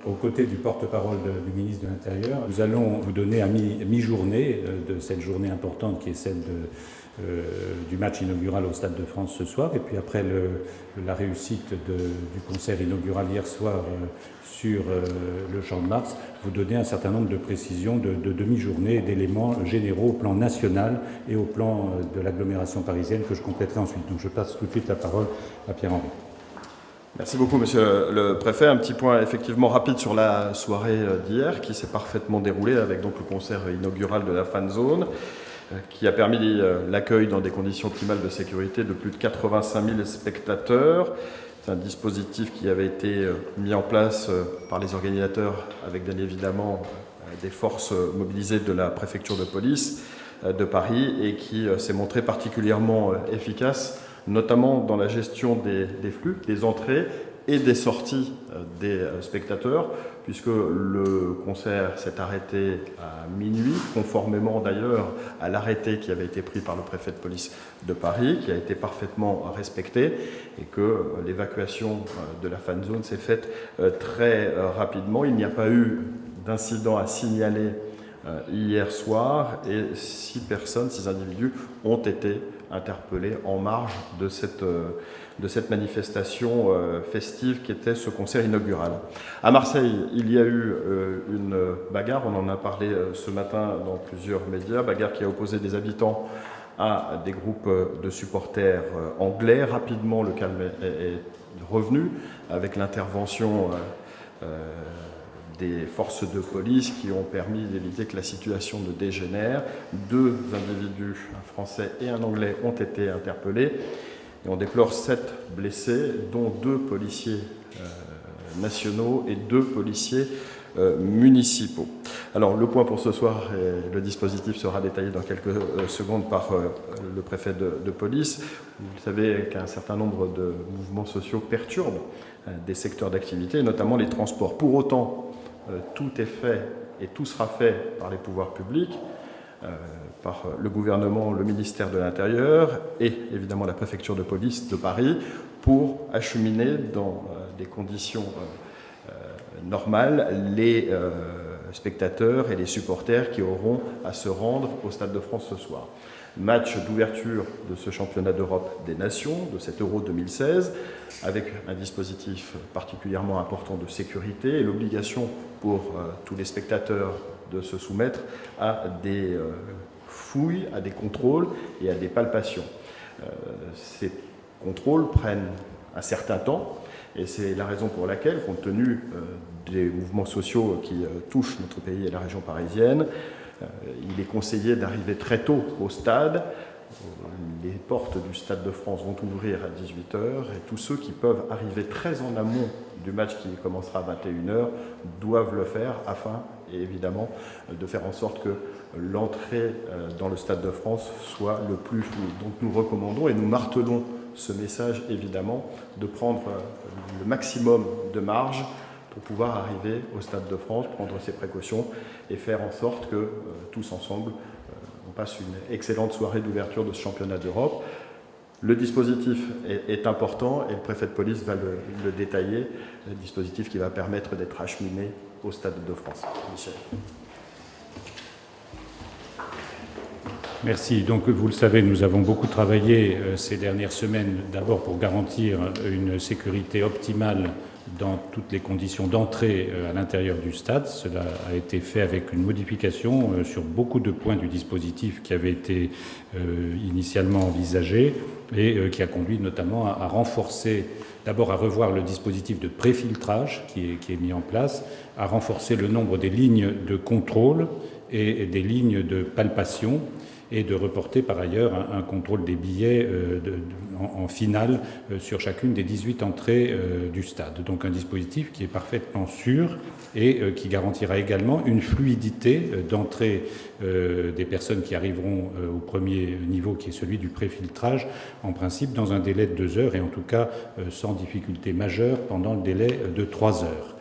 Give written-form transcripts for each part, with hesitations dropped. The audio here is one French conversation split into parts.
Aux côtés du porte-parole du ministre de l'Intérieur, nous allons vous donner à mi-journée de cette journée importante qui est celle du match inaugural au Stade de France ce soir, et puis après la réussite du concert inaugural hier soir sur le Champ de Mars, vous donner un certain nombre de précisions de demi-journée et d'éléments généraux au plan national et au plan de l'agglomération parisienne que je compléterai ensuite. Donc je passe tout de suite la parole à Pierre-Henri. Merci beaucoup, Monsieur le Préfet. Un petit point effectivement rapide sur la soirée d'hier qui s'est parfaitement déroulée avec donc le concert inaugural de la Fan Zone qui a permis l'accueil dans des conditions optimales de sécurité de plus de 85 000 spectateurs. C'est un dispositif qui avait été mis en place par les organisateurs avec bien évidemment des forces mobilisées de la préfecture de police de Paris et qui s'est montré particulièrement efficace, notamment dans la gestion des flux, des entrées et des sorties des spectateurs, puisque le concert s'est arrêté à minuit, conformément d'ailleurs à l'arrêté qui avait été pris par le préfet de police de Paris, qui a été parfaitement respecté, et que l'évacuation de la fan zone s'est faite très rapidement. Il n'y a pas eu d'incident à signaler hier soir, et 6 individus ont été interpellés en marge de cette manifestation festive qui était ce concert inaugural. À Marseille, il y a eu une bagarre, on en a parlé ce matin dans plusieurs médias, bagarre qui a opposé des habitants à des groupes de supporters anglais. Rapidement, le calme est revenu avec l'intervention des forces de police qui ont permis d'éviter que la situation ne dégénère. 2 individus, un Français et un Anglais, ont été interpellés. Et on déplore 7 blessés, dont 2 policiers nationaux et 2 policiers municipaux. Alors le point pour ce soir, et le dispositif sera détaillé dans quelques secondes par le préfet de police. Vous savez qu'un certain nombre de mouvements sociaux perturbent des secteurs d'activité, notamment les transports. Pour autant, tout est fait et tout sera fait par les pouvoirs publics, par le gouvernement, le ministère de l'Intérieur et évidemment la préfecture de police de Paris pour acheminer dans des conditions normales les spectateurs et les supporters qui auront à se rendre au Stade de France ce soir. Match d'ouverture de ce championnat d'Europe des nations, de cet Euro 2016, avec un dispositif particulièrement important de sécurité et l'obligation pour tous les spectateurs de se soumettre à des fouilles, à des contrôles et à des palpations. Ces contrôles prennent un certain temps et c'est la raison pour laquelle, compte tenu des mouvements sociaux qui touchent notre pays et la région parisienne, il est conseillé d'arriver très tôt au stade. Les portes du Stade de France vont ouvrir à 18h et tous ceux qui peuvent arriver très en amont du match qui commencera à 21h doivent le faire afin, évidemment, de faire en sorte que l'entrée dans le Stade de France soit le plus fluide. Donc nous recommandons et nous martelons ce message, évidemment, de prendre le maximum de marge pour pouvoir arriver au Stade de France, prendre ses précautions et faire en sorte que tous ensemble, on passe une excellente soirée d'ouverture de ce championnat d'Europe. Le dispositif est important et le préfet de police va le détailler, le dispositif qui va permettre d'être acheminé au Stade de France. Michel. Merci. Donc, vous le savez, nous avons beaucoup travaillé ces dernières semaines, d'abord pour garantir une sécurité optimale dans toutes les conditions d'entrée à l'intérieur du stade. Cela a été fait avec une modification sur beaucoup de points du dispositif qui avait été initialement envisagé et qui a conduit notamment à renforcer, d'abord à revoir le dispositif de préfiltrage qui est mis en place, à renforcer le nombre des lignes de contrôle et des lignes de palpation, et de reporter par ailleurs un contrôle des billets en finale sur chacune des 18 entrées du stade. Donc un dispositif qui est parfaitement sûr et qui garantira également une fluidité d'entrée des personnes qui arriveront au premier niveau, qui est celui du préfiltrage, en principe dans un délai de 2 heures et en tout cas sans difficulté majeure pendant le délai de 3 heures.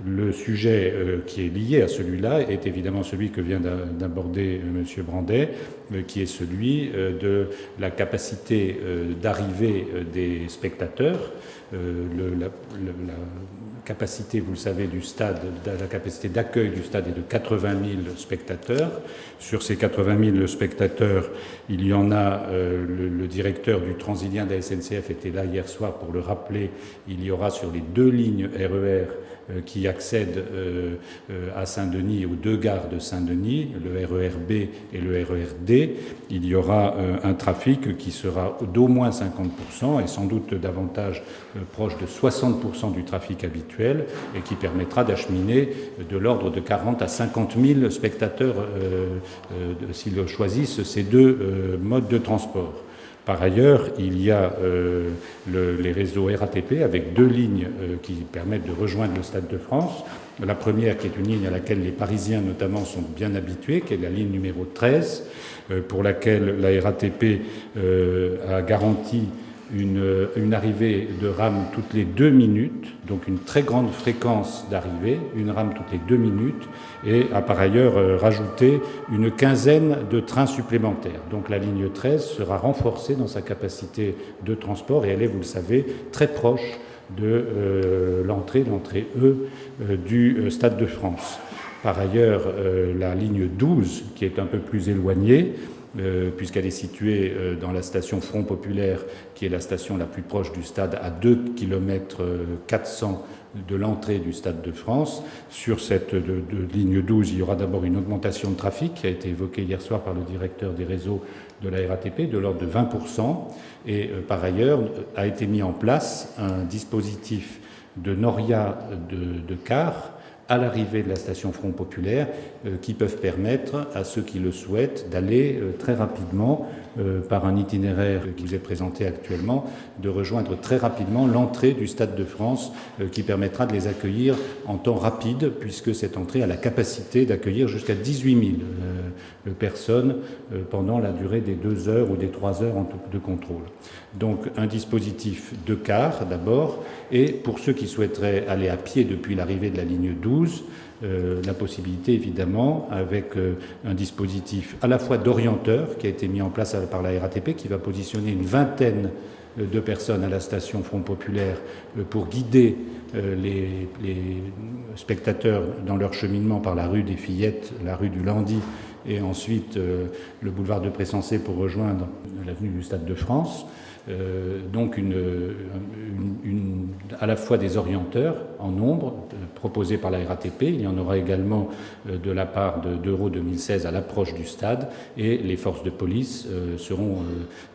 Le sujet qui est lié à celui-là est évidemment celui que vient d'aborder M. Brandet, qui est celui de la capacité d'arrivée des spectateurs. La capacité, vous le savez, du stade, la capacité d'accueil du stade est de 80 000 spectateurs. Sur ces 80 000 spectateurs, il y en a, le directeur du Transilien de la SNCF était là hier soir pour le rappeler, il y aura sur les 2 lignes RER qui accèdent à Saint-Denis, aux 2 gares de Saint-Denis, le RER B et le RER D, il y aura un trafic qui sera d'au moins 50% et sans doute davantage proche de 60% du trafic habituel et qui permettra d'acheminer de l'ordre de 40 à 50 000 spectateurs s'ils choisissent ces 2 modes de transport. Par ailleurs, il y a les réseaux RATP avec 2 lignes qui permettent de rejoindre le Stade de France. La première, qui est une ligne à laquelle les Parisiens notamment sont bien habitués, qui est la ligne numéro 13, pour laquelle la RATP a garanti une arrivée de rame toutes les 2 minutes, donc une très grande fréquence d'arrivée, une rame toutes les 2 minutes, et a par ailleurs rajouté une quinzaine de trains supplémentaires. Donc la ligne 13 sera renforcée dans sa capacité de transport et elle est, vous le savez, très proche de l'entrée E du Stade de France. Par ailleurs, la ligne 12, qui est un peu plus éloignée, puisqu'elle est située dans la station Front Populaire, qui est la station la plus proche du stade, à 2 km 400 de l'entrée du Stade de France. Sur cette de ligne 12, il y aura d'abord une augmentation de trafic qui a été évoquée hier soir par le directeur des réseaux de la RATP, de l'ordre de 20%. Et par ailleurs, a été mis en place un dispositif de noria de cars à l'arrivée de la station Front Populaire qui peuvent permettre à ceux qui le souhaitent d'aller très rapidement, par un itinéraire qui vous est présenté actuellement, de rejoindre très rapidement l'entrée du Stade de France qui permettra de les accueillir en temps rapide puisque cette entrée a la capacité d'accueillir jusqu'à 18 000 personnes pendant la durée des 2 heures ou des 3 heures de contrôle. Donc un dispositif de cars d'abord, et pour ceux qui souhaiteraient aller à pied depuis l'arrivée de la ligne 12, la possibilité évidemment avec un dispositif à la fois d'orienteur qui a été mis en place par la RATP qui va positionner une vingtaine de personnes à la station Front Populaire pour guider les spectateurs dans leur cheminement par la rue des Fillettes, la rue du Landy et ensuite le boulevard de Pressensé pour rejoindre l'avenue du Stade de France. Donc à la fois des orienteurs en nombre proposés par la RATP, il y en aura également de la part d'Euro 2016 à l'approche du stade et les forces de police seront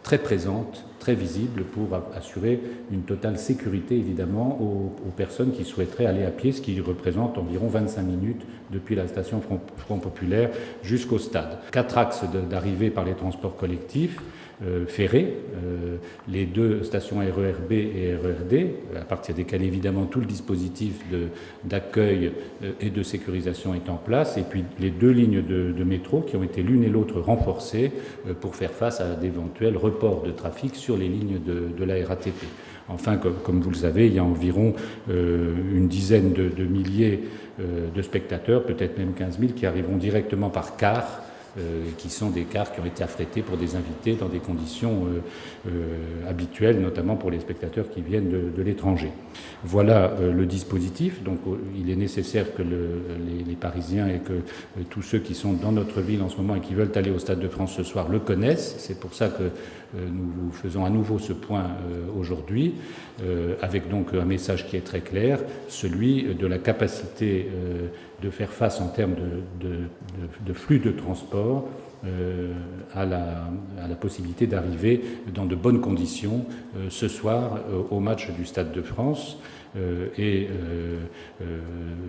très présentes, très visibles pour assurer une totale sécurité évidemment aux personnes qui souhaiteraient aller à pied, ce qui représente environ 25 minutes depuis la station Front Populaire jusqu'au stade. 4 axes d'arrivée par les transports collectifs. Ferré, les 2 stations RER B et RER D, à partir desquelles évidemment tout le dispositif d'accueil et de sécurisation est en place, et puis les 2 lignes de métro qui ont été l'une et l'autre renforcées pour faire face à d'éventuels reports de trafic sur les lignes de la RATP. Enfin, comme vous le savez, il y a environ une dizaine de milliers de spectateurs, peut-être même 15 000, qui arriveront directement par car, qui sont des cars qui ont été affrétés pour des invités dans des conditions habituelles, notamment pour les spectateurs qui viennent de l'étranger. Voilà le dispositif. Donc il est nécessaire que les Parisiens et que tous ceux qui sont dans notre ville en ce moment et qui veulent aller au Stade de France ce soir le connaissent. C'est pour ça que nous faisons à nouveau ce point aujourd'hui, avec donc un message qui est très clair, celui de la capacité de faire face en termes de flux de transport à la possibilité d'arriver dans de bonnes conditions ce soir au match du Stade de France.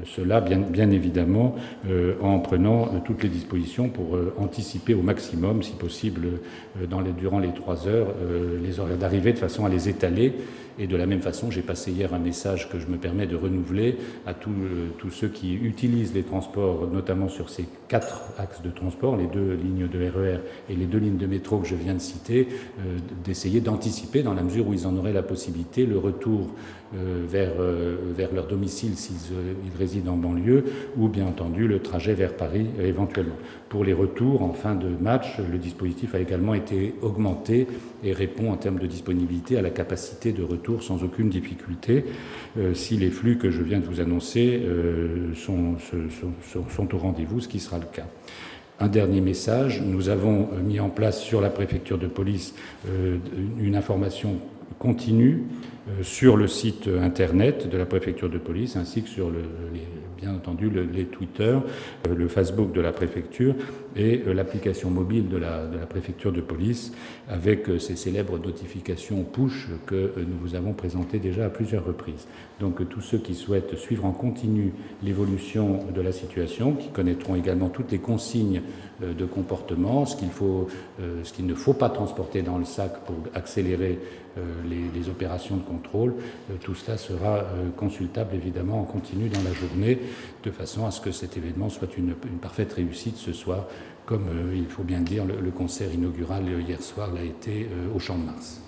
Cela bien évidemment en prenant toutes les dispositions pour anticiper au maximum, si possible, durant les 3 heures, les horaires d'arrivée de façon à les étaler. Et de la même façon, j'ai passé hier un message que je me permets de renouveler à tous ceux qui utilisent les transports, notamment sur ces 4 axes de transport, les 2 lignes lignes de RER et les 2 lignes de métro que je viens de citer, d'essayer d'anticiper, dans la mesure où ils en auraient la possibilité, le retour vers leur domicile s'ils résident en banlieue, ou bien entendu le trajet vers Paris éventuellement. Pour les retours en fin de match, le dispositif a également été augmenté et répond en termes de disponibilité à la capacité de retour sans aucune difficulté, si les flux que je viens de vous annoncer sont au rendez-vous, ce qui sera le cas. Un dernier message, nous avons mis en place sur la préfecture de police une information continue sur le site internet de la préfecture de police, ainsi que sur bien entendu les Twitter, le Facebook de la préfecture et l'application mobile de la préfecture de police, avec ces célèbres notifications push que nous vous avons présentées déjà à plusieurs reprises. Donc tous ceux qui souhaitent suivre en continu l'évolution de la situation, qui connaîtront également toutes les consignes de comportement, ce qu'il ne faut pas transporter dans le sac pour accélérer les opérations de contrôle, tout cela sera consultable évidemment en continu dans la journée, de façon à ce que cet événement soit une parfaite réussite ce soir, comme il faut bien dire le concert inaugural hier soir l'a été au Champ de Mars.